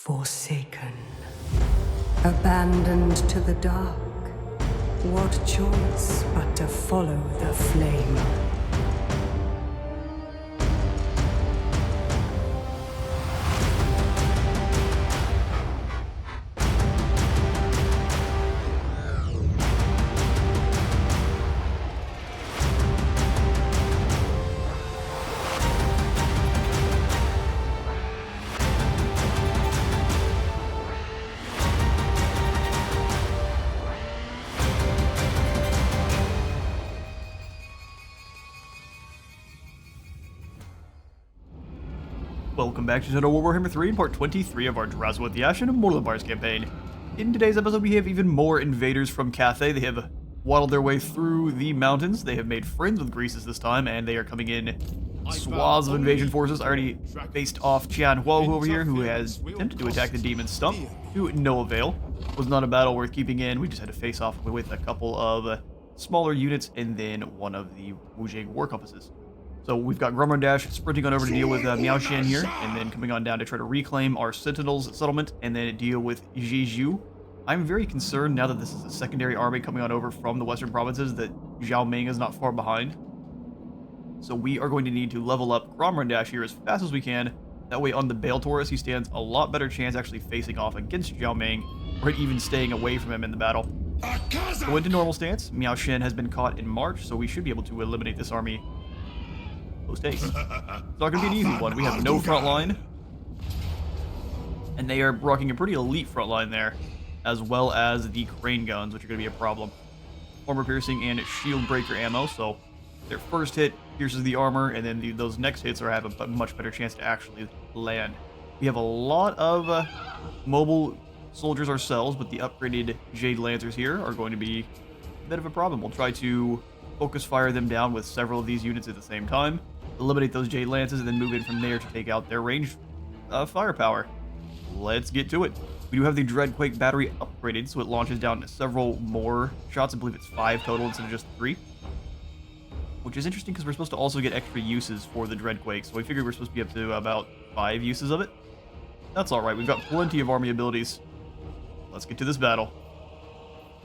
Forsaken, abandoned to the dark, what choice but to follow the flame? Welcome back to Total War Warhammer 3 and part 23 of our Drazhoath the Ashen Immortal Empires campaign. In today's episode we have even more invaders from Cathay. They have waddled their way through the mountains. They have made friends with Greases this time, and they are coming in swaths of invasion forces. I already faced off Qian Huo over here, who has attempted to attack the demon stump to no avail. Was not a battle worth keeping in. We just had to face off with a couple of smaller units and then one of the Wujing war compasses. So we've got Grummer and Dash sprinting on over to deal with Miao Shan here, and then coming on down to try to reclaim our Sentinels settlement, and then deal with Jeju. I'm very concerned now that this is a secondary army coming on over from the western provinces that Zhao Ming is not far behind. So we are going to need to level up Grummer and Dash here as fast as we can. That way on the Bale Taurus he stands a lot better chance actually facing off against Zhao Ming, or even staying away from him in the battle. Go into normal stance. Miao Shan has been caught in March, so we should be able to eliminate this army post-haste. It's not going to be an easy one. We have no front line, and they are rocking a pretty elite front line there, as well as the crane guns, which are going to be a problem. Armor piercing and shield breaker ammo, so their first hit pierces the armor, and then those next hits have a much better chance to actually land. We have a lot of mobile soldiers ourselves, but the upgraded Jade Lancers here are going to be a bit of a problem. We'll try to focus fire them down with several of these units at the same time, eliminate those Jade Lances, and then move in from there to take out their ranged firepower. Let's get to it. We do have the Dreadquake battery upgraded, so it launches down several more shots. I believe it's 5 total instead of just 3. Which is interesting because we're supposed to also get extra uses for the Dreadquake, so we figured we're supposed to be up to about 5 uses of it. That's alright, we've got plenty of army abilities. Let's get to this battle.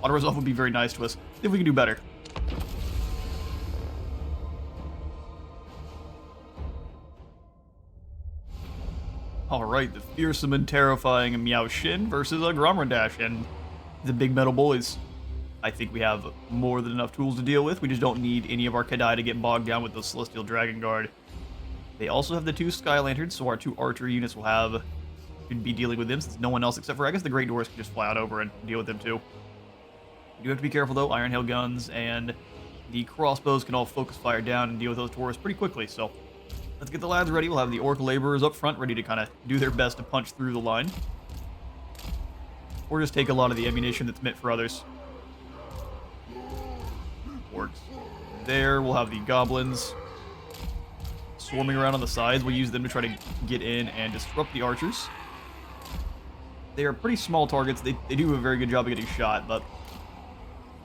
Auto resolve would be very nice to us. See if we can do better. Alright, the fearsome and terrifying Miao Shin versus a Grummer Dash, and the big metal boys. I think we have more than enough tools to deal with. We just don't need any of our Kadai to get bogged down with the Celestial Dragon Guard. They also have the 2 Sky Lanterns, so our 2 archer units should be dealing with them, since no one else except for, I guess, the Great Dwarfs can just fly out over and deal with them too. You do have to be careful though. Iron Hail guns and the crossbows can all focus fire down and deal with those Taurus pretty quickly, so let's get the lads ready. We'll have the Orc Laborers up front, ready to kind of do their best to punch through the line. Or just take a lot of the ammunition that's meant for others. Orcs there. We'll have the Goblins swarming around on the sides. We'll use them to try to get in and disrupt the archers. They are pretty small targets. They do a very good job of getting shot, but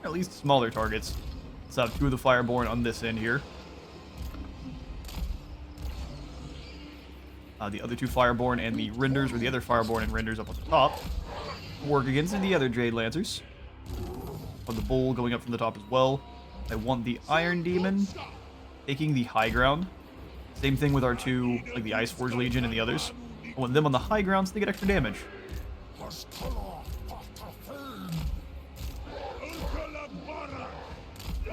at least smaller targets. Let's have 2 of the Fireborn on this end here. The other 2 Fireborn and the Renders, or the other Fireborn and Renders up on the top, work against the other Jade Lancers. On the Bull going up from the top as well. I want the Iron Demon taking the high ground. Same thing with our 2, like the Ice Forge Legion and the others. I want them on the high ground so they get extra damage.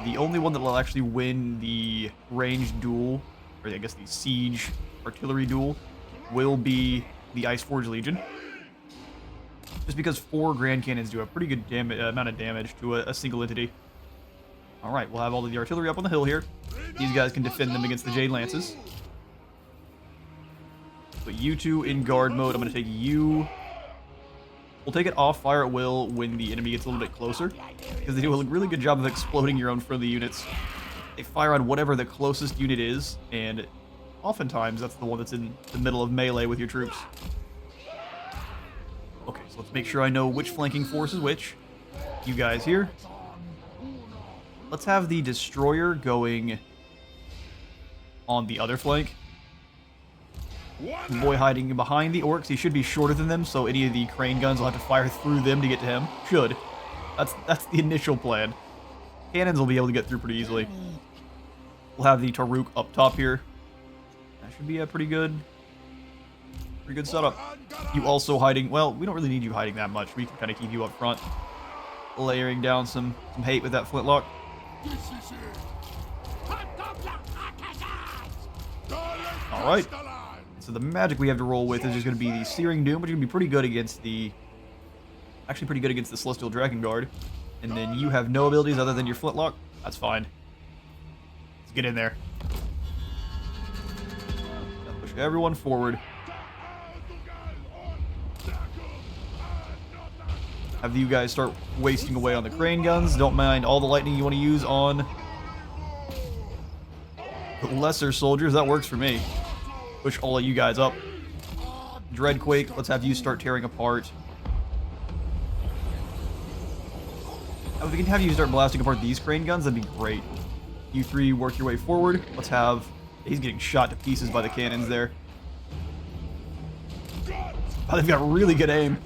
The only one that will actually win the ranged duel, or I guess the siege artillery duel, will be the Ice Forge Legion. Just because 4 Grand Cannons do a pretty good amount of damage to a single entity. Alright, we'll have all of the artillery up on the hill here. These guys can defend them against the Jade Lances. Put you 2 in guard mode. I'm going to take you. We'll take it off fire at will when the enemy gets a little bit closer, because they do a really good job of exploding your own friendly units. They fire on whatever the closest unit is, and oftentimes that's the one that's in the middle of melee with your troops. Okay, so let's make sure I know which flanking force is which. You guys here. Let's have the Destroyer going on the other flank. Boy hiding behind the orcs. He should be shorter than them, so any of the crane guns will have to fire through them to get to him. Should. That's the initial plan. Cannons will be able to get through pretty easily. We'll have the Taruk up top here. That should be a pretty good setup. You also hiding. Well, we don't really need you hiding that much. We can kind of keep you up front, layering down some hate with that flintlock. All right. So the magic we have to roll with is just going to be the Searing Doom, which is going to be pretty good against the... Actually pretty good against the Celestial Dragon Guard. And then you have no abilities other than your flintlock. That's fine. Let's get in there. Push everyone forward. Have you guys start wasting away on the crane guns. Don't mind all the lightning you want to use on the lesser soldiers. That works for me. Push all of you guys up. Dreadquake, let's have you start tearing apart. If we can have you start blasting apart these crane guns, that'd be great. You three work your way forward. Let's have... He's getting shot to pieces by the cannons there. Oh, they've got really good aim.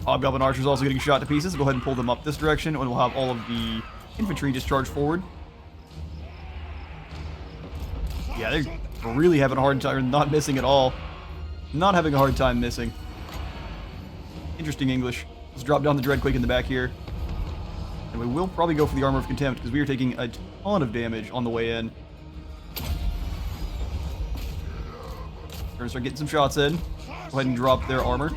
Hobgoblin archers also getting shot to pieces. Go ahead and pull them up this direction, and we'll have all of the infantry just charge forward. Yeah, they're really having a hard time not missing at all. Not having a hard time missing. Interesting English. Let's drop down the Dreadquake in the back here. And we will probably go for the Armor of Contempt, because we are taking a ton of damage on the way in. We're going to start getting some shots in. Go ahead and drop their armor.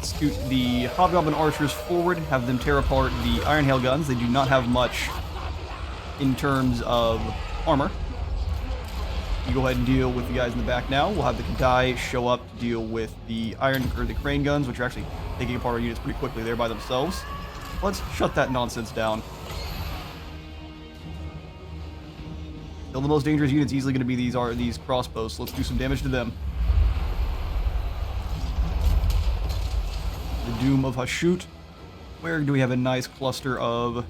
Scoot the Hobgoblin archers forward, have them tear apart the Iron Hail guns. They do not have much in terms of armor. You go ahead and deal with the guys in the back now. We'll have the Kadai show up to deal with the the crane guns, which are actually taking apart our units pretty quickly there by themselves. Let's shut that nonsense down. Still, the most dangerous unit's easily going to be these crossbows, so let's do some damage to them. The Doom of Hashut. Where do we have a nice cluster of...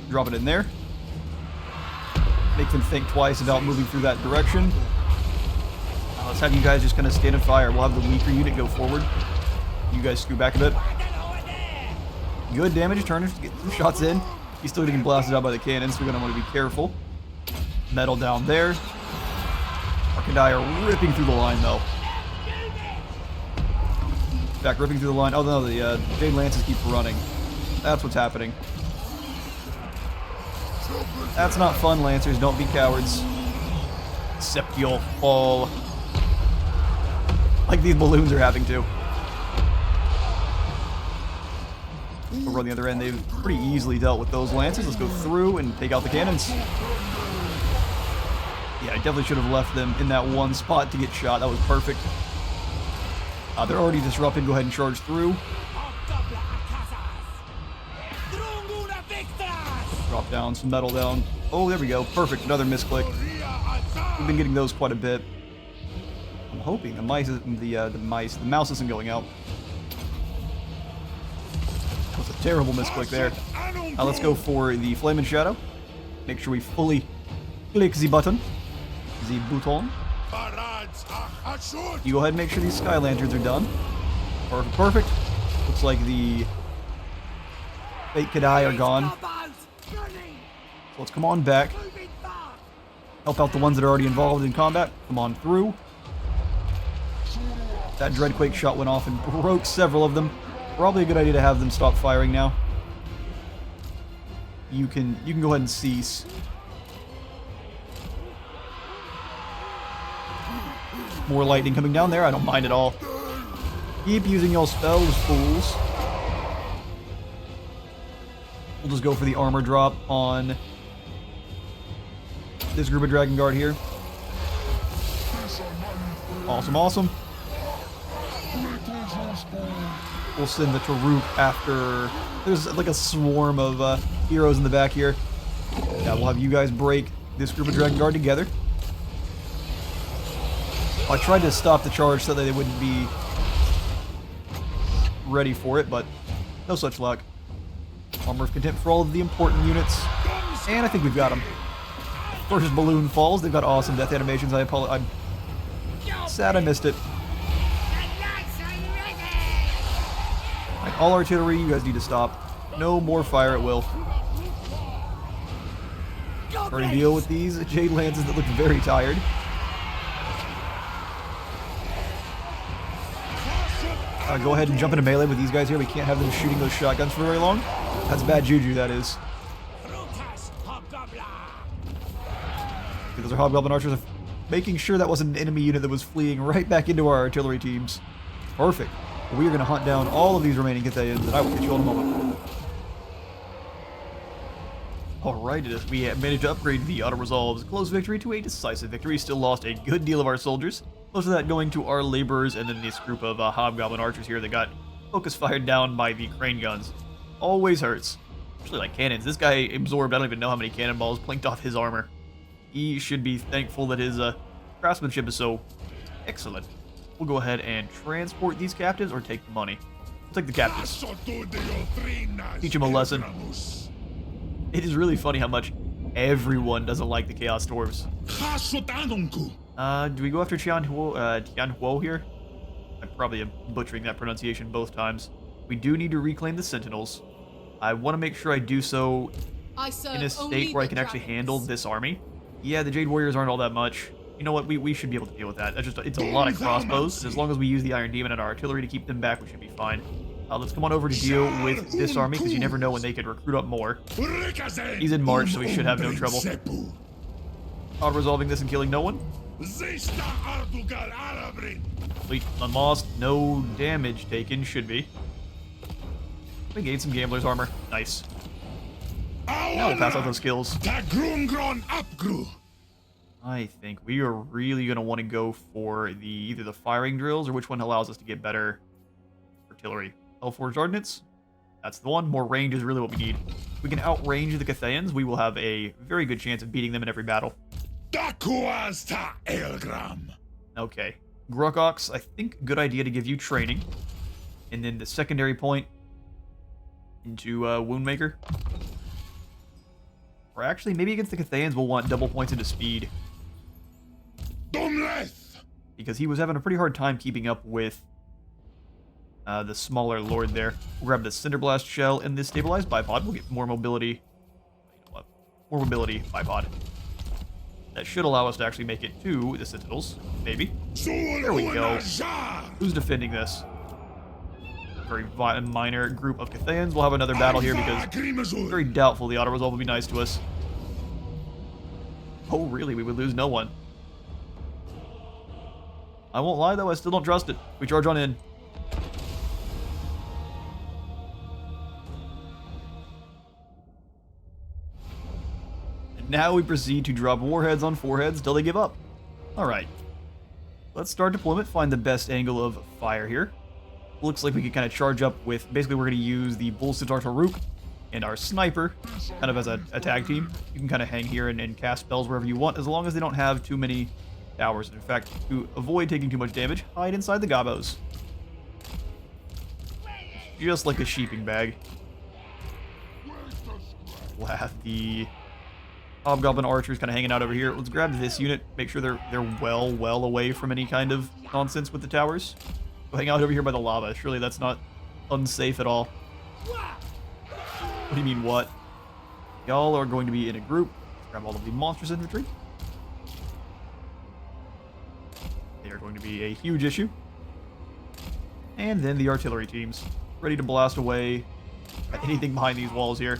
Drop it in there. Make them think twice about moving through that direction. Let's have you guys just kind of stand and fire. We'll have the weaker unit go forward. You guys scoot back a bit. Good damage. Turner, get some shots in. He's still getting blasted out by the cannons, so we're going to want to be careful. Metal down there. Our Kadai are ripping through the line, though. In fact, ripping through the line. Oh, no, the Jade Lances keep running. That's what's happening. That's not fun, Lancers. Don't be cowards. Except you'll fall. Like these balloons are having to. Over on the other end, they've pretty easily dealt with those Lancers. Let's go through and take out the cannons. Yeah, I definitely should have left them in that one spot to get shot. That was perfect. They're already disrupted. Go ahead and charge through. Drop down, some metal down. Oh, there we go. Perfect. Another misclick. We've been getting those quite a bit. I'm hoping the mouse isn't going out. That was a terrible misclick there. Let's go for the Flame and Shadow. Make sure we fully click the button. The bouton. You go ahead and make sure these Sky Lanterns are done. Perfect, perfect. Looks like the fake Kadai are gone. So let's come on back. Help out the ones that are already involved in combat. Come on through. That Dreadquake shot went off and broke several of them. Probably a good idea to have them stop firing now. You can go ahead and cease. More lightning coming down there. I don't mind at all. Keep using your spells, fools. We'll just go for the armor drop on this group of Dragon Guard here. Awesome, awesome. We'll send the Taruk after... There's like a swarm of heroes in the back here. Yeah, we'll have you guys break this group of Dragon Guard together. I tried to stop the charge so that they wouldn't be ready for it, but no such luck. Armor of Contempt for all of the important units. And I think we've got him. First balloon falls. They've got awesome death animations. I'm sad I missed it. Alright, all artillery, you guys need to stop. No more fire at will. Starting to deal with these Jade Lances that look very tired. Go ahead and jump into melee with these guys here. We can't have them shooting those shotguns for very long. That's bad juju, that is. Those are Hobgoblin Archers, making sure that wasn't an enemy unit that was fleeing right back into our artillery teams. Perfect. We are going to hunt down all of these remaining Cathayans, and I will get you all in a moment. Alright, we have managed to upgrade the auto-resolve's close victory to a decisive victory. Still lost a good deal of our soldiers. Most of that going to our laborers, and then this group of Hobgoblin Archers here that got focus fired down by the crane guns. Always hurts. Especially like cannons. This guy absorbed, I don't even know how many cannonballs plinked off his armor. He should be thankful that his craftsmanship is so excellent. We'll go ahead and transport these captives or take the money. We'll take the captives. Teach him a lesson. It is really funny how much everyone doesn't like the Chaos Dwarfs. Do we go after Tianhuo here? I probably am butchering that pronunciation both times. We do need to reclaim the Sentinels. I want to make sure I do so in a state where I can actually handle this army. Yeah, the Jade Warriors aren't all that much. You know what? We should be able to deal with that. It's a lot of crossbows. And as long as we use the Iron Demon and our artillery to keep them back, we should be fine. Let's come on over to deal with this army, because you never know when they could recruit up more. He's in March, so we should have no trouble. Auto-resolving this and killing no one. Wait, unlost, no damage taken, should be. We gained some Gambler's armor. Nice. Now we'll pass out those skills. I think we are really going to want to go for either the firing drills or which one allows us to get better artillery. Hellforged Ordnance? That's the one. More range is really what we need. If we can outrange the Cathayans, we will have a very good chance of beating them in every battle. Okay. Grukox, I think good idea to give you training. And then the secondary point into Woundmaker. Or actually, maybe against the Cathayans we'll want double points into speed. Because he was having a pretty hard time keeping up with the smaller lord there. We'll grab the Cinderblast Shell and this Stabilized Bipod. We'll get more mobility. You know what? More mobility bipod. That should allow us to actually make it to the Sentinels. Maybe. There we go. Who's defending this? Very minor group of Cathayans. We'll have another battle here because it's very doubtful the auto-resolve will be nice to us. Oh, really? We would lose no one. I won't lie, though. I still don't trust it. We charge on in. And now we proceed to drop warheads on foreheads till they give up. Alright. Let's start deployment. Find the best angle of fire here. Looks like we could kind of charge up with... Basically, we're going to use the Bull Sitar Taruk and our Sniper kind of as a tag team. You can kind of hang here and cast spells wherever you want, as long as they don't have too many towers. In fact, to avoid taking too much damage, hide inside the gobos. Just like a sheeping bag. We'll have the Hobgoblin Archers kind of hanging out over here. Let's grab this unit, make sure they're well away from any kind of nonsense with the towers. Go hang out over here by the lava. Surely that's not unsafe at all. What do you mean, what? Y'all are going to be in a group. Grab all of the monstrous infantry. They are going to be a huge issue. And then the artillery teams. Ready to blast away at anything behind these walls here.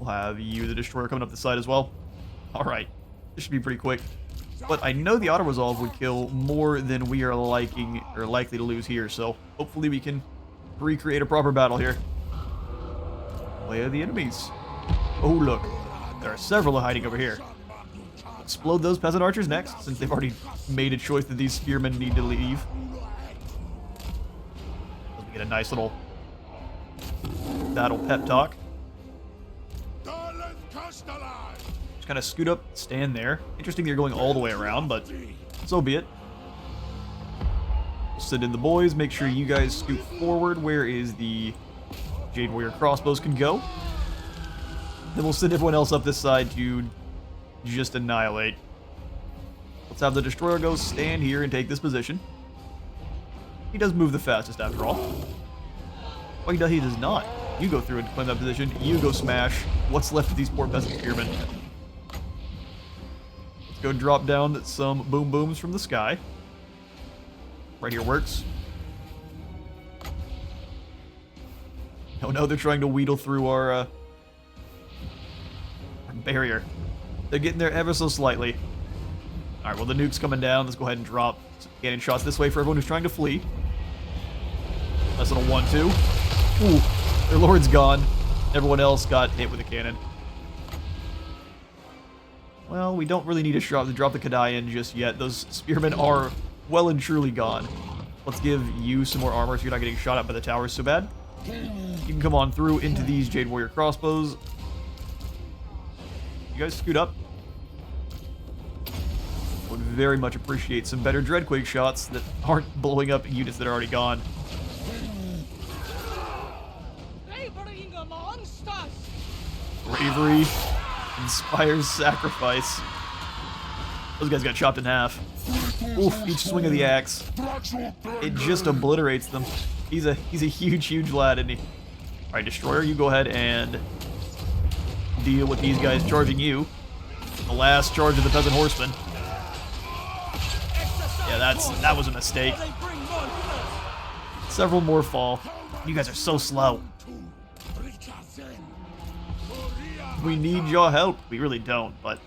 We'll have you, the Destroyer, coming up the side as well. Alright. This should be pretty quick. But I know the auto-resolve would kill more than we are likely to lose here, so hopefully we can recreate a proper battle here. Where are the enemies? Oh, look. There are several hiding over here. Explode those peasant archers next, since they've already made a choice that these spearmen need to leave. We get a nice little battle pep talk. Just kind of scoot up, stand there. Interesting they're going all the way around, but so be it. Send in the boys, make sure you guys scoot forward. Where is the Jade Warrior crossbows can go. Then we'll send everyone else up this side to just annihilate. Let's have the Destroyer go stand here and take this position. He does move the fastest after all. Oh, he does not. You go through and claim that position. You go smash. What's left of these poor peasant spearmen? Let's go drop down some boom booms from the sky. Right here works. Oh no, they're trying to wheedle through our barrier. They're getting there ever so slightly. Alright, well the nuke's coming down. Let's go ahead and drop some cannon shots this way for everyone who's trying to flee. Less than a 1-2. Ooh, their lord's gone. Everyone else got hit with a cannon. Well, we don't really need to drop the Kadai in just yet. Those spearmen are well and truly gone. Let's give you some more armor so you're not getting shot at by the towers so bad. You can come on through into these Jade Warrior crossbows. You guys scoot up. Would very much appreciate some better Dreadquake shots that aren't blowing up units that are already gone. Bravery inspires sacrifice. Those guys got chopped in half. Oof, each swing of the axe. It just obliterates them. He's a huge lad, isn't he? Alright, Destroyer, you go ahead and deal with these guys charging you. The last charge of the Peasant Horsemen. Yeah, that was a mistake. Several more fall. You guys are so slow. We need your help. We really don't, but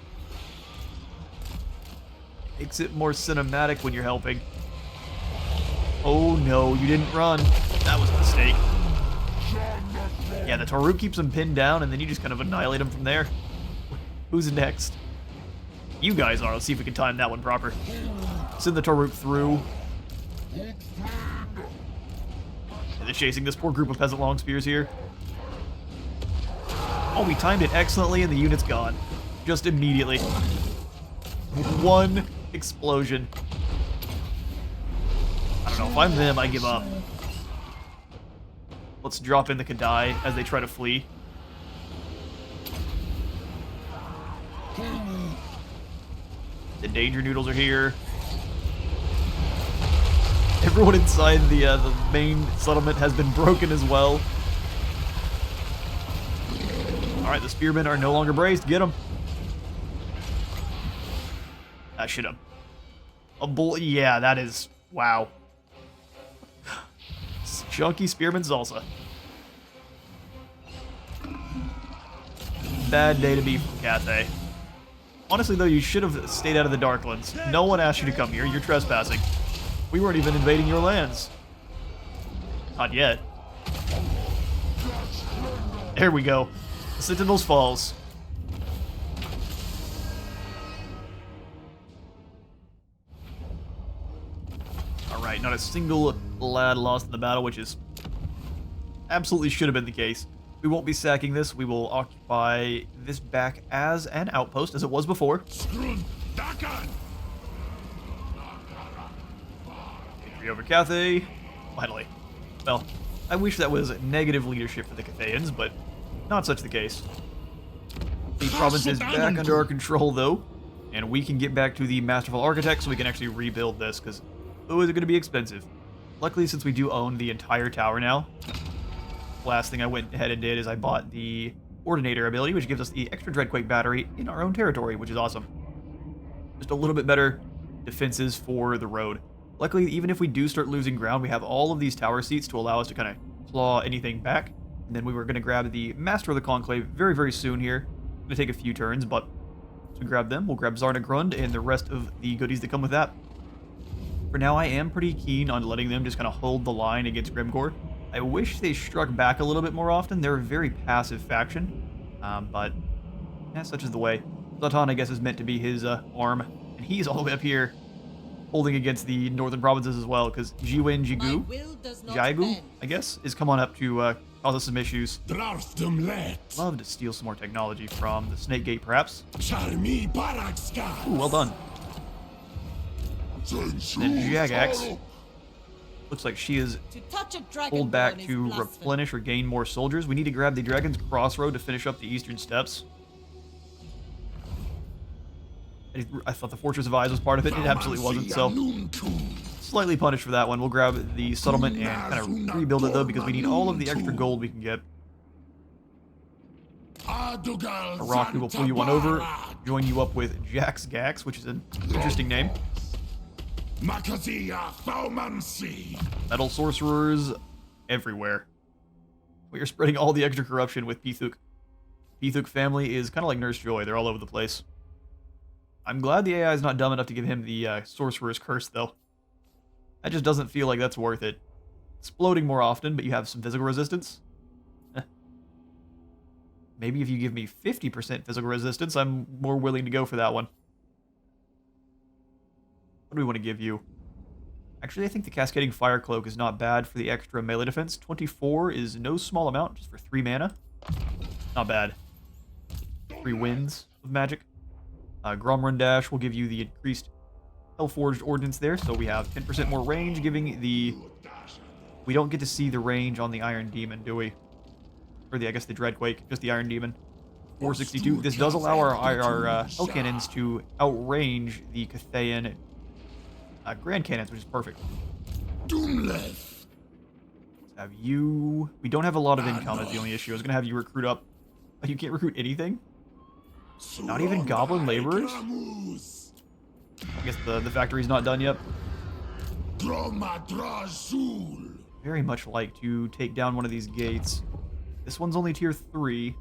makes it more cinematic when you're helping. Oh no, you didn't run. That was a mistake. Yeah, the Toruk keeps him pinned down, and then you just kind of annihilate him from there. Who's next? You guys are. Let's see if we can time that one proper. Send the Toruk through. They're chasing this poor group of peasant long spears here. Oh, we timed it excellently, and the unit's gone. Just immediately. One explosion. I don't know. If I'm them, I give up. Let's drop in the Kadai as they try to flee. The Danger Noodles are here. Everyone inside the main settlement has been broken as well. Alright, the spearmen are no longer braced. Get them. That should have... Yeah, that is... Wow. Chunky spearman salsa. Bad day to be from Cathay. Honestly, though, you should have stayed out of the Darklands. No one asked you to come here. You're trespassing. We weren't even invading your lands. Not yet. There we go. Sentinels falls. Alright, not a single lad lost in the battle, which is absolutely should have been the case. We won't be sacking this. We will occupy this back as an outpost, as it was before. Victory over Cathay. Finally. Well, I wish that was negative leadership for the Cathayans, but not such the case. The province is back under our control, though, and we can get back to the Masterful Architect so we can actually rebuild this, because, oh, is it going to be expensive? Luckily, since we do own the entire tower now, last thing I went ahead and did is I bought the Ordinator ability, which gives us the extra Dreadquake battery in our own territory, which is awesome. Just a little bit better defenses for the road. Luckily, even if we do start losing ground, we have all of these tower seats to allow us to kind of claw anything back. And then we were going to grab the Master of the Conclave very, very soon here. Going to take a few turns, but once we grab them, we'll grab Zarna Grund and the rest of the goodies that come with that. For now, I am pretty keen on letting them just kind of hold the line against Grimgor. I wish they struck back a little bit more often. They're a very passive faction, but yeah, such is the way. Zlatan, I guess, is meant to be his arm, and he's all the way up here holding against the northern provinces as well, because Jiwen Jigu, I guess, is come on up to cause us some issues. Love to steal some more technology from the Snake Gate, perhaps. Ooh, well done. Then Jagax. Looks like she is To touch a pulled back dragonborn is to blasphemy. replenish or gain more soldiers. We need to grab the Dragon's Crossroad to finish up the eastern steps. I thought the Fortress of Eyes was part of it. It absolutely wasn't, so slightly punished for that one. We'll grab the settlement and kind of rebuild it, though, because we need all of the extra gold we can get. Araki will pull you one over, join you up with Jax Gax, which is an interesting name. Metal sorcerers everywhere. We are spreading all the extra corruption with Pithuk. Pithuk family is kind of like Nurse Joy. They're all over the place. I'm glad the AI is not dumb enough to give him the Sorcerer's Curse, though. That just doesn't feel like that's worth it. Exploding more often, but you have some physical resistance. Maybe if you give me 50% physical resistance, I'm more willing to go for that one. What do we want to give you? Actually, I think the Cascading Fire Cloak is not bad for the extra melee defense. 24 is no small amount, just for 3 mana. Not bad. 3 wins of magic. Gromrun Dash will give you the increased Hellforged Ordnance there, so we have 10% more range, giving the... We don't get to see the range on the Iron Demon, do we? Or I guess the Dreadquake, just the Iron Demon. 462. This does allow our Hell Cannons to outrange the Cathayan Grand Cannons, which is perfect. Let's have you... We don't have a lot of income, is the only issue. I was going to have you recruit up. You can't recruit anything? Not even Goblin Laborers? I guess the factory's not done yet. Very much like to take down one of these gates. This one's only tier 3.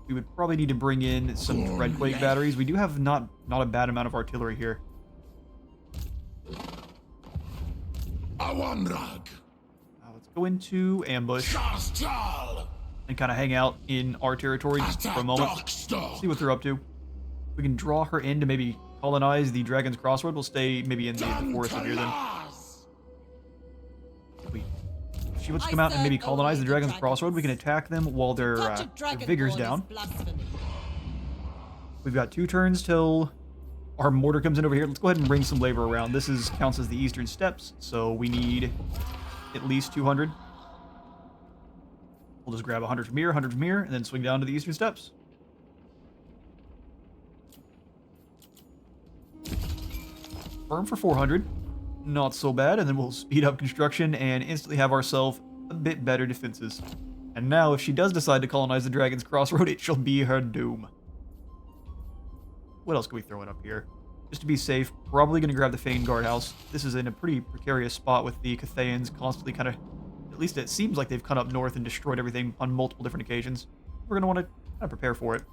We would probably need to bring in some Dreadquake batteries. We do have not a bad amount of artillery here. Let's go into ambush and kind of hang out in our territory just for a moment. See what they're up to. We can draw her in to maybe colonize the Dragon's Crossroad. We'll stay maybe in the forest up here then. If she wants to come out and maybe colonize the Dragon's Crossroad, we can attack them while their vigor's down. We've got 2 turns till our mortar comes in over here. Let's go ahead and bring some labor around. This counts as the eastern steps, so we need at least 200. We'll just grab 100 from here, 100 from here, and then swing down to the eastern steps. Firm for 400. Not so bad, and then we'll speed up construction and instantly have ourselves a bit better defenses. And now, if she does decide to colonize the Dragon's Crossroad, it shall be her doom. What else can we throw in up here? Just to be safe, probably going to grab the Fane Guardhouse. This is in a pretty precarious spot with the Cathayans constantly kind of... At least it seems like they've come up north and destroyed everything on multiple different occasions. We're going to want to kind of prepare for it.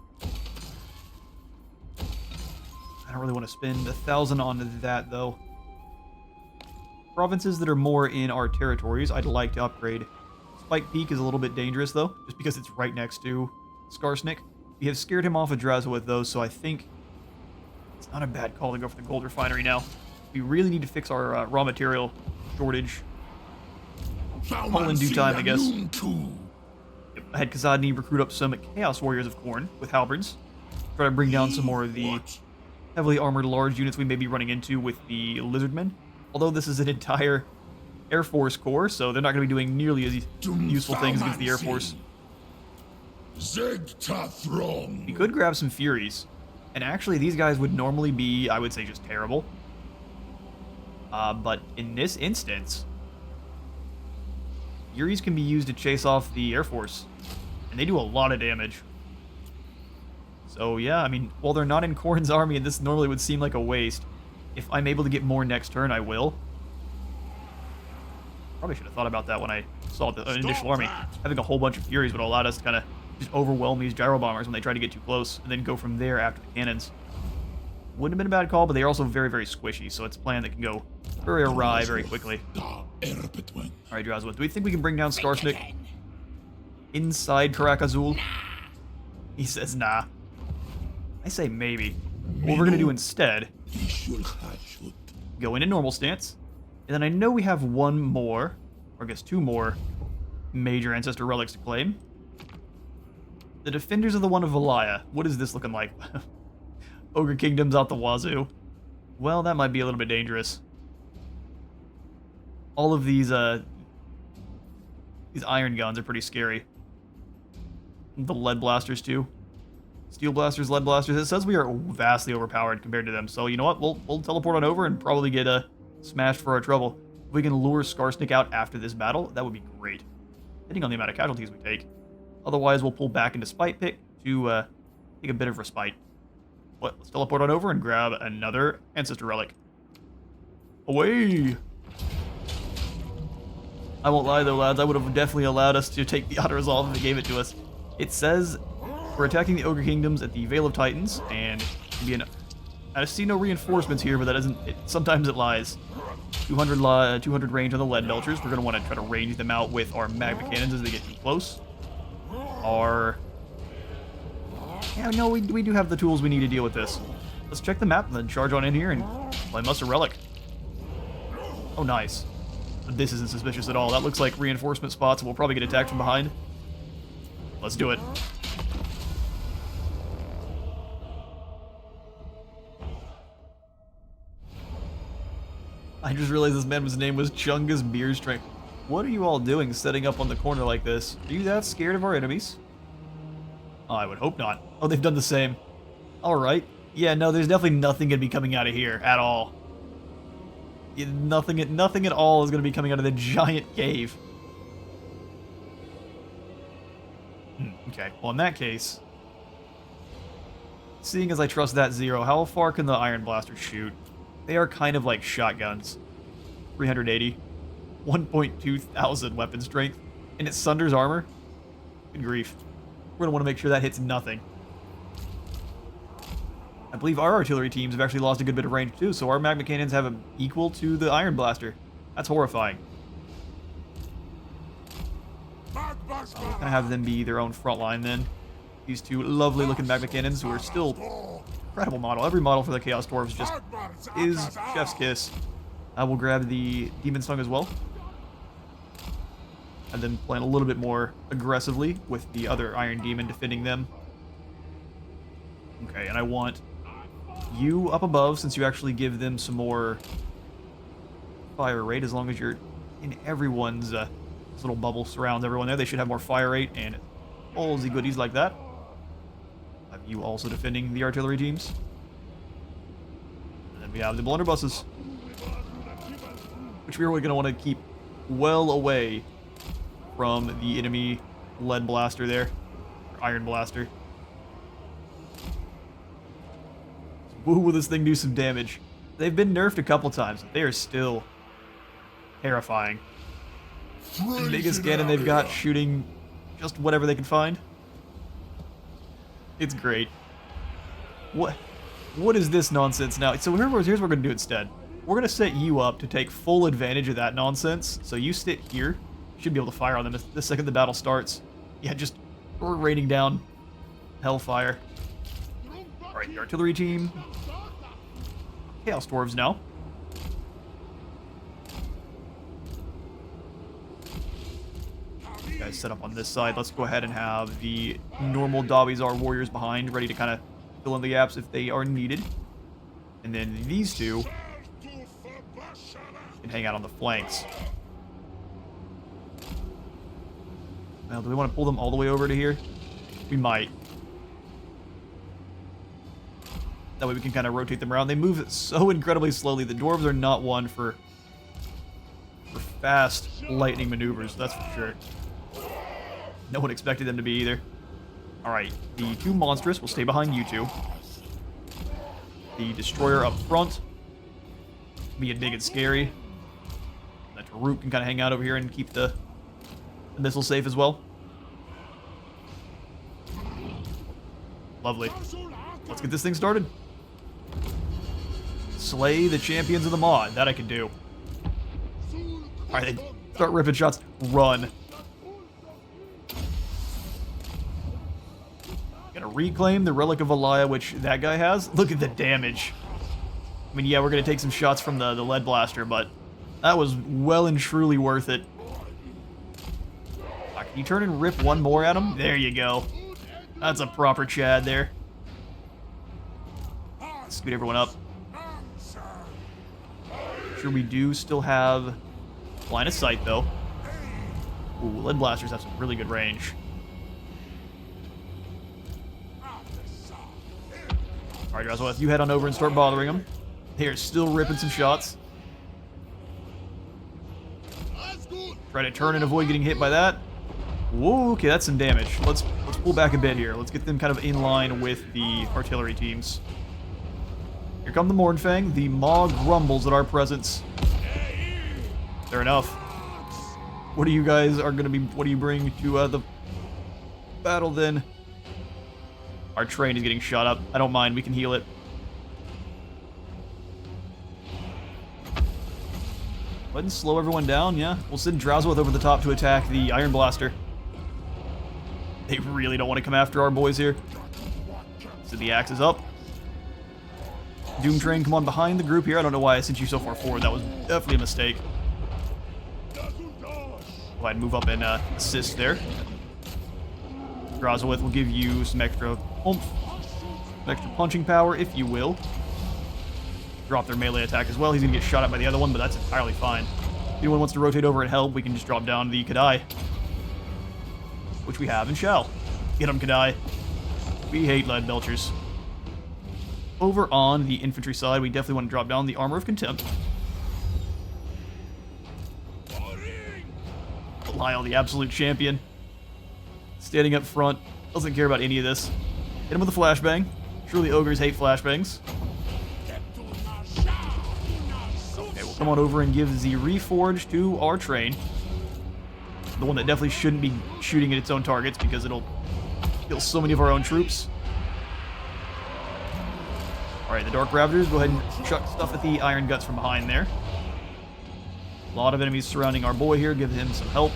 I don't really want to spend 1,000 on that, though. Provinces that are more in our territories, I'd like to upgrade. Spike Peak is a little bit dangerous, though, just because it's right next to Skarsnik. We have scared him off of Drazhoath, though, so I think it's not a bad call to go for the gold refinery now. We really need to fix our raw material shortage. All in due time, I guess. Yep, I had Khazad-ni recruit up some Chaos Warriors of Khorne with halberds. Try to bring down some more of the heavily armored large units we may be running into with the Lizardmen. Although this is an entire Air Force Corps, so they're not going to be doing nearly as useful things against the Air Force. We could grab some Furies. And actually, these guys would normally be, I would say, just terrible. But in this instance, Furies can be used to chase off the Air Force. And they do a lot of damage. So yeah, I mean, while they're not in Khorne's army, and this normally would seem like a waste, if I'm able to get more next turn, I will. Probably should have thought about that when I saw the initial army. Having a whole bunch of Furies would allow us to kind of just overwhelm these gyro bombers when they try to get too close, and then go from there after the cannons. Wouldn't have been a bad call, but they are also very, very squishy, so it's a plan that can go very awry very quickly. Alright, Drazhoath, do we think we can bring down Skarsnik inside Karak Azul? He says nah. I say maybe. What we're going to do instead, go into normal stance, and then I know we have one more, or I guess 2 more, major Ancestor Relics to claim. The Defenders of the One of VALAYA. What is this looking like? Ogre Kingdoms out the wazoo. Well, that might be a little bit dangerous. All of these iron guns are pretty scary. The lead blasters too. Steel blasters, lead blasters. It says we are vastly overpowered compared to them. So you know what? We'll teleport on over and probably get smashed for our trouble. If we can lure Skarsnik out after this battle, that would be great. Depending on the amount of casualties we take. Otherwise, we'll pull back into Spite Pick to take a bit of respite. But let's teleport on over and grab another Ancestor Relic. Away! I won't lie though, lads. I would have definitely allowed us to take the auto-resolve if it gave it to us. It says we're attacking the Ogre Kingdoms at the Vale of Titans, and I see no reinforcements here, but that isn't. Sometimes it lies. 200 range on the lead belchers. We're going to want to try to range them out with our magma cannons as they get too close. Yeah, no, we do have the tools we need to deal with this. Let's check the map and then charge on in here and play Muster Relic. Oh, nice. This isn't suspicious at all. That looks like reinforcement spots, and we'll probably get attacked from behind. Let's do it. I just realized this man's name was Chungus Beer Strength. What are you all doing setting up on the corner like this? Are you that scared of our enemies? Oh, I would hope not. Oh, they've done the same. Alright. Yeah, no, there's definitely nothing going to be coming out of here at all. Yeah, nothing at all is going to be coming out of the giant cave. Okay, well in that case, seeing as I trust that zero, how far can the Iron Blasters shoot? They are kind of like shotguns. 380. 1.2 thousand weapon strength. And it sunders armor. Good grief. We're going to want to make sure that hits nothing. I believe our artillery teams have actually lost a good bit of range too, so our magma cannons have them equal to the Iron Blaster. That's horrifying. We're going to have them be their own front line then. These two lovely looking magma cannons who are still incredible model. Every model for the Chaos Dwarfs just is chef's kiss. I will grab the Demon Song as well. And then plan a little bit more aggressively with the other Iron Demon defending them. Okay, and I want you up above since you actually give them some more fire rate. As long as you're in everyone's this little bubble surrounds everyone there, they should have more fire rate and all the goodies like that. Have you also defending the artillery teams. And then we have the blunderbusses, which we're going to want to keep well away from the enemy lead blaster there, or iron blaster. Woo, will this thing do some damage? They've been nerfed a couple times, but they are still terrifying. The biggest cannon they've got shooting just whatever they can find. It's great. What is this nonsense now? So here's what we're going to do instead. We're going to set you up to take full advantage of that nonsense. So you sit here. You should be able to fire on them the second the battle starts. Yeah, just we're raining down hellfire. Alright, the artillery team. Chaos Dwarves now. You guys set up on this side. Let's go ahead and have the normal Dobbies warriors behind, ready to kind of fill in the gaps if they are needed. And then these two can hang out on the flanks. Now, do we want to pull them all the way over to here? We might. That way we can kind of rotate them around. They move so incredibly slowly. The dwarves are not one for fast lightning maneuvers, that's for sure. No one expected them to be either. Alright, the two monstrous will stay behind you two. The destroyer up front, being big and scary. That Taruk can kind of hang out over here and keep the missile safe as well. Lovely. Let's get this thing started. Slay the champions of the mod. That I can do. Alright, they start ripping shots. Run. Gonna reclaim the Relic of VALAYA, which that guy has. Look at the damage. I mean, yeah, we're gonna take some shots from the lead blaster, but that was well and truly worth it. Can you turn and rip one more at him? There you go. That's a proper Chad there. Scoot everyone up. Sure, we do still have Line of sight, though. Ooh, lead blasters have some really good range. Alright, Drazhoath, you head on over and start bothering them. They are still ripping some shots. Try to turn and avoid getting hit by that. Whoa, okay, that's some damage. Let's pull back a bit here. Let's get them kind of in line with the artillery teams. Here come the Mournfang. The maw grumbles at our presence. Fair enough. What do you guys are going to be... What do you bring to the battle then? Our train is getting shot up. I don't mind. We can heal it. Go ahead and slow everyone down, yeah. We'll send Drazhoath over the top to attack the Iron Blaster. They really don't want to come after our boys here. So the axe is up. Doom Train, come on behind the group here. I don't know why I sent you so far forward. That was definitely a mistake. Go ahead and move up and assist there. Drazhoath will give you some extra oomph, some extra punching power, if you will. Drop their melee attack as well. He's going to get shot at by the other one, but that's entirely fine. If anyone wants to rotate over and help, we can just drop down the Kadai. Which we have and shall. Get him, Kadai. We hate lead belchers. Over on the infantry side, we definitely want to drop down the Armor of Contempt. Lyle, the absolute champion. Standing up front. Doesn't care about any of this. Hit him with a flashbang. Surely ogres hate flashbangs. Okay, we'll come on over and give the Reforge to our train. The one that definitely shouldn't be shooting at its own targets because it'll kill so many of our own troops. Alright, the Dark Ravagers, go ahead and chuck stuff at the Iron Guts from behind there. A lot of enemies surrounding our boy here, give him some help.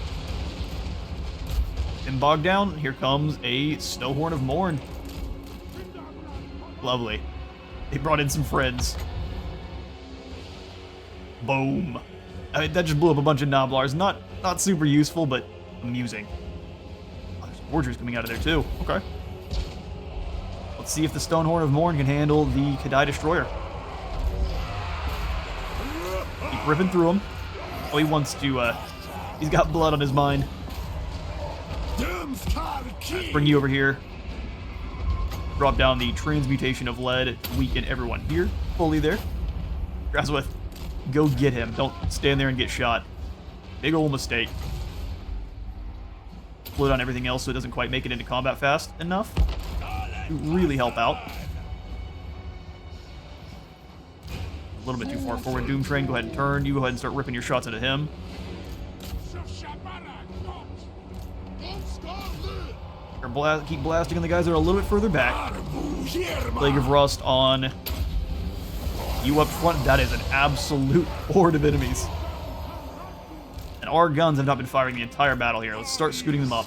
In bogged down, here comes a Snowhorn of Morn. Lovely. They brought in some friends. Boom. I mean, that just blew up a bunch of Noblars. Not super useful, but amusing. Oh, there's Forgers coming out of there too. Okay. Let's see if the Stonehorn of Morn can handle the Kadai Destroyer. Keep ripping through him. Oh, he wants to, he's got blood on his mind. Let's bring you over here. Drop down the Transmutation of Lead. Weaken everyone here. Fully there. Drazhoath, go get him. Don't stand there and get shot. Big ol' mistake. Slow down everything else so it doesn't quite make it into combat fast enough to really help out. A little bit too far forward. Doom Train, go ahead and turn. You go ahead and start ripping your shots into him. Keep blasting on the guys that are a little bit further back. Plague of Rust on you up front. That is an absolute horde of enemies. And our guns have not been firing the entire battle here. Let's start scooting them up.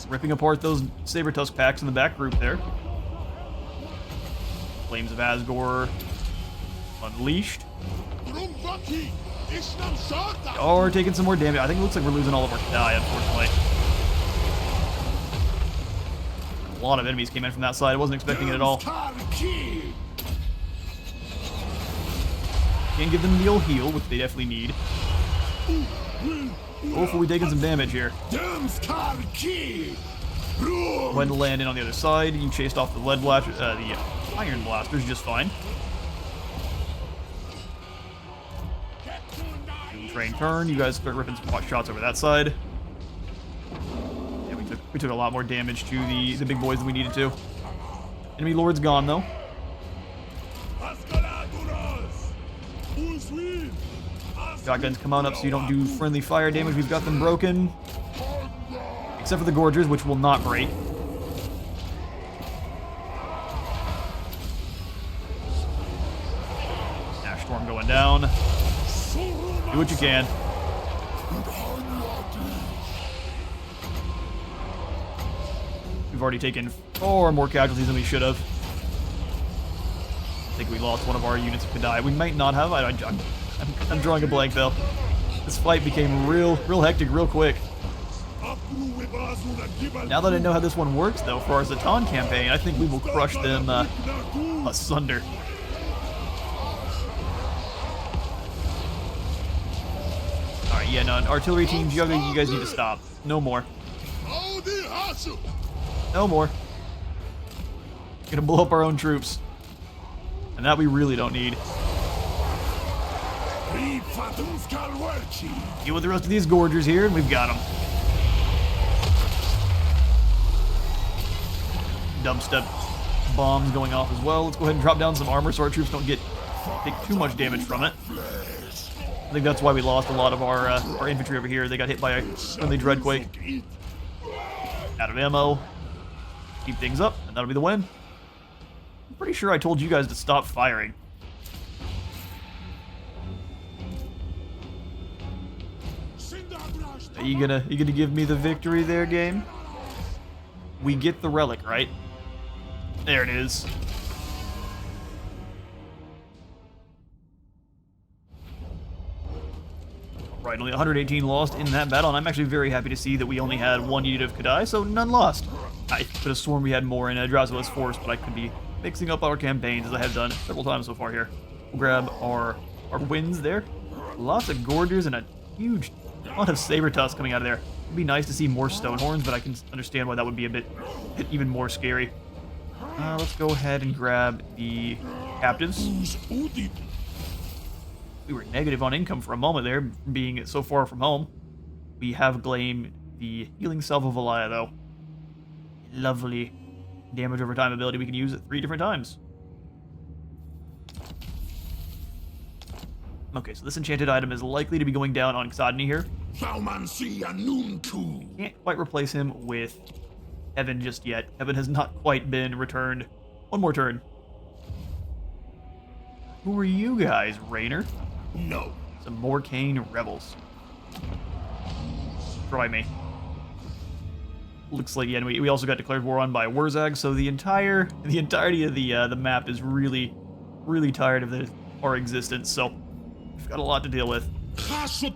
Ripping apart those Saber Tusk packs in the back group there. Flames of Asgore unleashed. Oh, we're taking some more damage. I think it looks like we're losing all of our Kadai, unfortunately. A lot of enemies came in from that side. I wasn't expecting it at all. Can't give them the old heal, which they definitely need. Hopefully we're taking some damage here. Go ahead and land in on the other side. You chased off the lead blast, the Iron Blasters just fine. Train turn. You guys start ripping some hot shots over that side. Yeah, we took a lot more damage to the big boys than we needed to. Enemy Lord's gone though. Shotguns come on up so you don't do friendly fire damage. We've got them broken. Except for the Gorgers, which will not break. Ash Storm going down. Do what you can. We've already taken far more casualties than we should have. I think we lost one of our units of Kadai. We might not have. I'm drawing a blank though. This fight became real hectic real quick. Now that I know how this one works though, for our Zatan campaign, I think we will crush them asunder. Alright, yeah, no, artillery teams, you guys need to stop. No more. No more. Gonna blow up our own troops. And that we really don't need. Deal with the rest of these gorgers here, and we've got them. Dubstep bombs going off as well. Let's go ahead and drop down some armor so our troops don't take too much damage from it. I think that's why we lost a lot of our infantry over here. They got hit by a friendly Dreadquake. Out of ammo. Keep things up, and that'll be the win. I'm pretty sure I told you guys to stop firing. Are you gonna give me the victory there, game? We get the relic, right? There it is. Right, only 118 lost in that battle, and I'm actually very happy to see that we only had one unit of Kadai, so none lost. I could have sworn we had more in Drazhoath's force, but I could be mixing up our campaigns as I have done several times so far here. We'll grab our wins there. Lots of Gorgers and a huge lot of Saber Tusks coming out of there. It'd be nice to see more Stonehorns, but I can understand why that would be a bit even more scary. Let's go ahead and grab the captives. We were negative on income for a moment there, being so far from home. We have claimed the Healing Salve of VALAYA, though. Lovely damage over time ability we can use at 3 different times. Okay, so this enchanted item is likely to be going down on Xadni here. Can't quite replace him with Evan just yet. Evan has not quite been returned. One more turn. Who are you guys, Raynor? No. Some more Kane rebels. Destroy me. Looks like, yeah, and we also got declared war on by Wurzag, so the entirety of the map is really tired of our existence, so we've got a lot to deal with. Actually,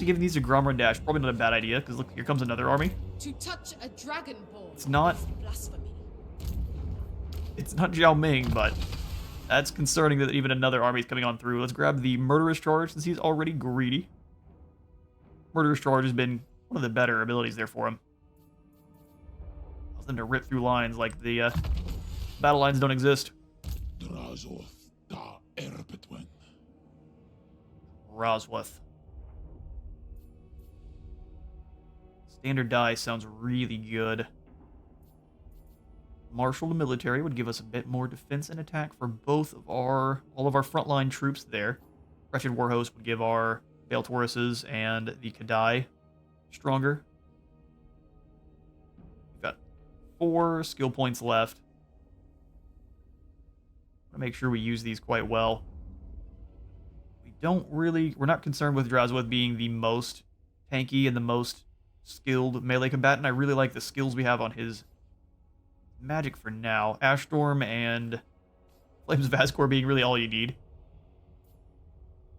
giving these to Gromra Dash, probably not a bad idea, because look, here comes another army. To touch a dragonborn. It's not Blasphemy. It's not Zhao Ming, but that's concerning that even another army is coming on through. Let's grab the Murderous Charge, since he's already greedy. Murderous Charge has been one of the better abilities there for him. Allows them to rip through lines like the battle lines don't exist. Drazhoath the Ashen. Drazhoath. Standard die sounds really good. Martial to military would give us a bit more defense and attack for all of our frontline troops there. Wretched Warhost would give our Bale Tauruses and the Kadai stronger. We've got 4 skill points left. I want to make sure we use these quite well. We're not concerned with Drazhoath being the most tanky and the most skilled melee combatant. I really like the skills we have on his magic for now. Ash Storm and Flames of Azcor being really all you need.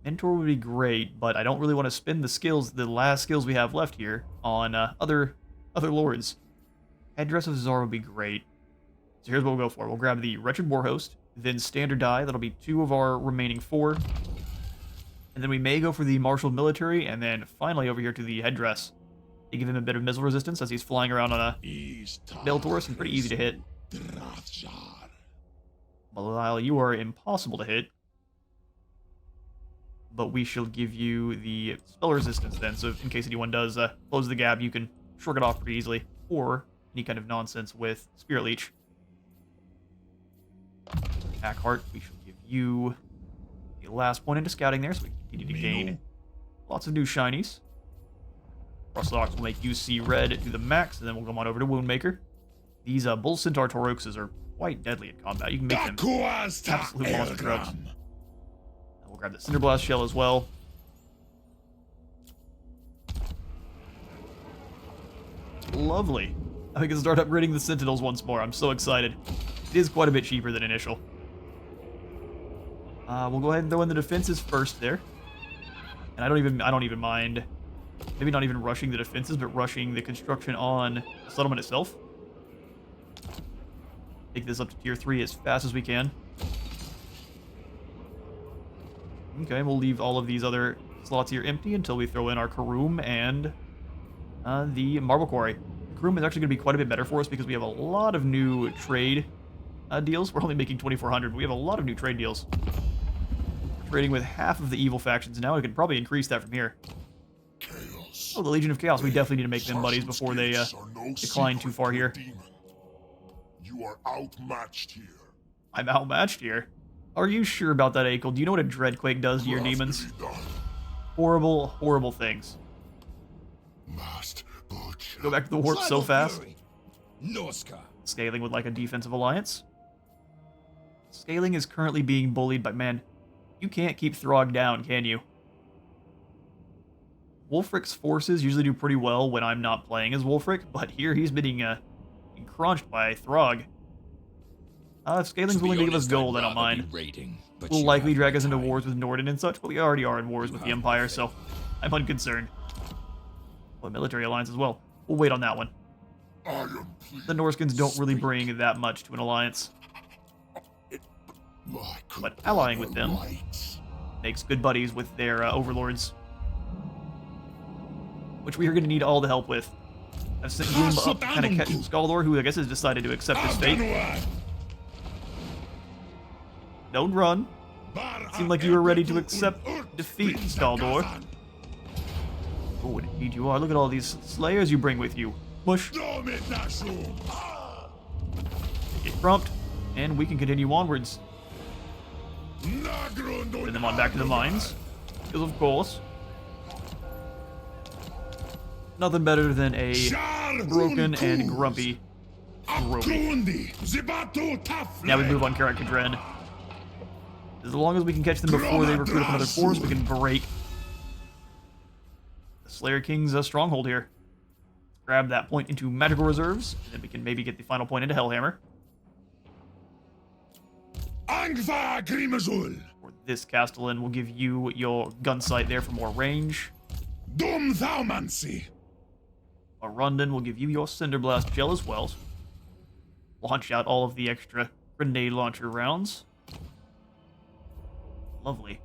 Mentor would be great, but I don't really want to spend the last skills we have left here on other lords. Headdress of Zar would be great. So here's what we'll go for. We'll grab the Wretched Warhost, then Standard Die. That'll be 2 of our remaining 4. And then we may go for the Marshaled Military, and then finally over here to the Headdress. They give him a bit of missile resistance as he's flying around on a Bale Taurus and pretty easy to hit. Belial, you are impossible to hit. But we shall give you the spell resistance then, so in case anyone does close the gap, you can shrug it off pretty easily. Or any kind of nonsense with Spirit Leech. Ackheart, we shall give you the last point into scouting there, so we continue to gain lots of new shinies. Rustlocks will make you see red to the max, and then we'll come on over to Woundmaker. These Bull Centaur Tauruxes are quite deadly in combat. You can make them absolute monster trucks. And we'll grab the Cinderblast Shell as well. Lovely. I can start upgrading the Sentinels once more. I'm so excited. It is quite a bit cheaper than initial. We'll go ahead and throw in the defenses first there. And I don't even mind, maybe not even rushing the defenses, but rushing the construction on the settlement itself. Take this up to tier 3 as fast as we can. Okay, we'll leave all of these other slots here empty until we throw in our Karoom and the Marble Quarry. Karoom is actually going to be quite a bit better for us because we have a lot of new trade deals. We're only making 2,400, but we have a lot of new trade deals. We're trading with half of the evil factions now. We could probably increase that from here. Chaos. Oh, the Legion of Chaos. We definitely need to make them buddies before they decline too far here. You are outmatched here. I'm outmatched here. Are you sure about that, Akel? Do you know what a Dreadquake does to your demons? Horrible, horrible things. Go back to the warp so fast. Scaling would like a defensive alliance. Scaling is currently being bullied, but man, you can't keep Throg down, can you? Wulfric's forces usually do pretty well when I'm not playing as Wulfric, but here he's being crunched by Throg. If Scaling's willing to give us gold, I don't mind. Will likely drag us into wars with Norden and such, but we already are in wars with the Empire, so I'm unconcerned. Well, military alliance as well. We'll wait on that one. The Norskins don't really bring that much to an alliance. But allying with them makes good buddies with their overlords. Which we are going to need all the help with. I've sent Gloom up kind of catch Skaldor, who I guess has decided to accept his fate. Don't run. It seemed like you were ready to accept defeat, Skaldor. Oh, indeed you are. Look at all these slayers you bring with you. Mush. Get prompt, and we can continue onwards. Send them on back to the mines. Because of course, nothing better than a broken and grumpy Groby. Now we move on Karak Kadren. As long as we can catch them before they recruit up another force, we can break the Slayer King's stronghold here. Grab that point into magical reserves, and then we can maybe get the final point into Hellhammer. For this Castellan, we'll give you your gun sight there for more range. Arundin will give you your Cinder Blast gel as well. Launch out all of the extra grenade launcher rounds. Lovely.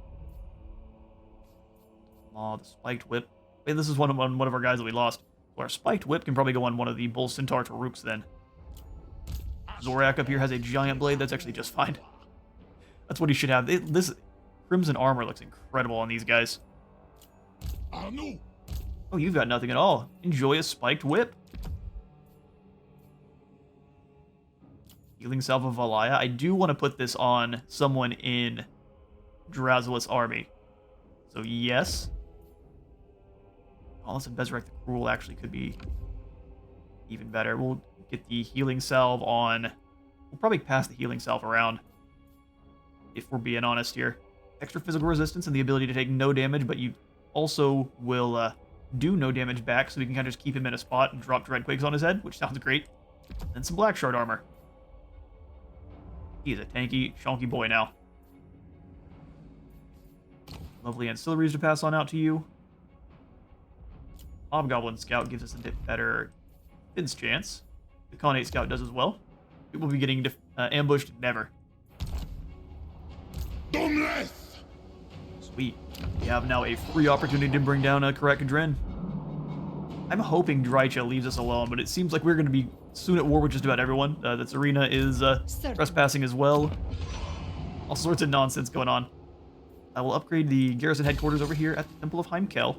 Oh, the Spiked Whip. Wait, this is one of our guys that we lost. Well, our Spiked Whip can probably go on one of the Bull Centaur Taruks then. Zorak up here has a giant blade. That's actually just fine. That's what he should have. This Crimson armor looks incredible on these guys. Oh, you've got nothing at all. Enjoy a Spiked Whip. Healing Salve of VALAYA. I do want to put this on someone in Drazhoath's army. So yes. Oh, and Bezrek the Cruel actually could be even better. We'll get the Healing Salve on. We'll probably pass the Healing Salve around, if we're being honest here. Extra physical resistance and the ability to take no damage, but you also will do no damage back, so we can kind of just keep him in a spot and drop Dreadquakes on his head, which sounds great. And some Black Shard armor. He's a tanky, chunky boy now. Lovely ancillaries to pass on out to you. Hobgoblin Scout gives us a bit better defense chance. The Khanate Scout does as well. We will be getting ambushed never. Sweet. We have now a free opportunity to bring down Karak Kadren. I'm hoping Drycha leaves us alone, but it seems like we're going to be soon at war with just about everyone. The Tsarina is trespassing as well. All sorts of nonsense going on. I will upgrade the garrison headquarters over here at the Temple of Heimkel.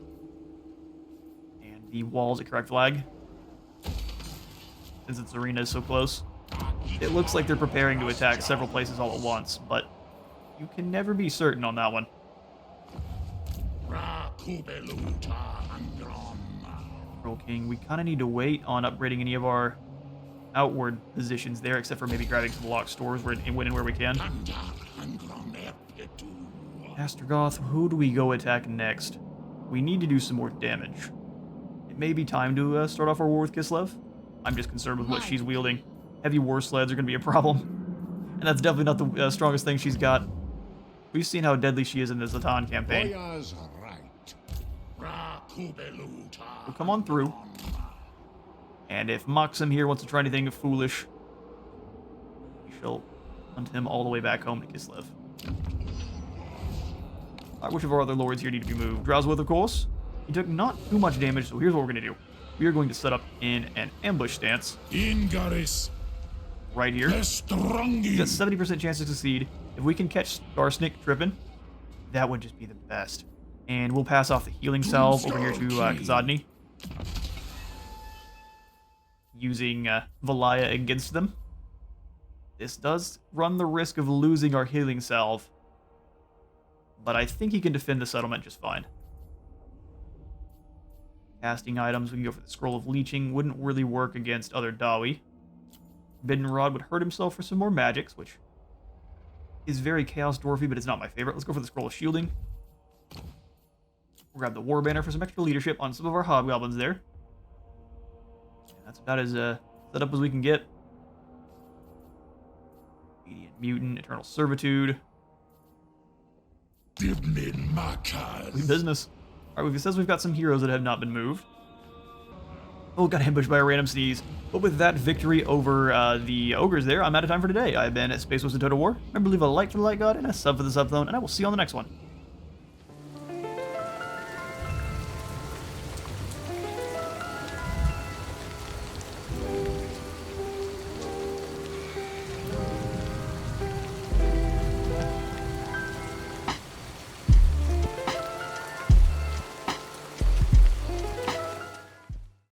And the walls at Karak Flag. Since its arena is so close. It looks like they're preparing to attack several places all at once, but you can never be certain on that one. Troll King, we kind of need to wait on upgrading any of our outward positions there, except for maybe grabbing some locked stores when and where we can. Astergoth, who do we go attack next? We need to do some more damage. It may be time to start off our war with Kislev. I'm just concerned with what she's wielding. Heavy war sleds are going to be a problem. And that's definitely not the strongest thing she's got. We've seen how deadly she is in the Zatan campaign. So come on through. And if Moxham here wants to try anything foolish, we shall hunt him all the way back home to Kislev. Which of our other lords here need to be moved? Drazhoath, of course. He took not too much damage, so here's what we're going to do. We are going to set up in an ambush stance. Ingaris. Right here. Got 70% chance to succeed. If we can catch Starsnake tripping, that would just be the best. And we'll pass off the healing salve over here to Khazadni. Using VALAYA against them. This does run the risk of losing our healing salve, but I think he can defend the settlement just fine. Casting items, we can go for the Scroll of Leeching. Wouldn't really work against other Dawi. Bidden Rod would hurt himself for some more magics, which is very Chaos Dwarfy, but it's not my favorite. Let's go for the Scroll of Shielding. We'll grab the War Banner for some extra leadership on some of our Hobgoblins there. And that's about as set up as we can get. Obedient Mutant, Eternal Servitude. Give me my cards. Good business. Alright, it says we've got some heroes that have not been moved. Oh, got ambushed by a random sneeze. But with that victory over the ogres there, I'm out of time for today. I've been at Space Wars and Total War. Remember to leave a like for the Light God and a sub for the Sub Zone, and I will see you on the next one.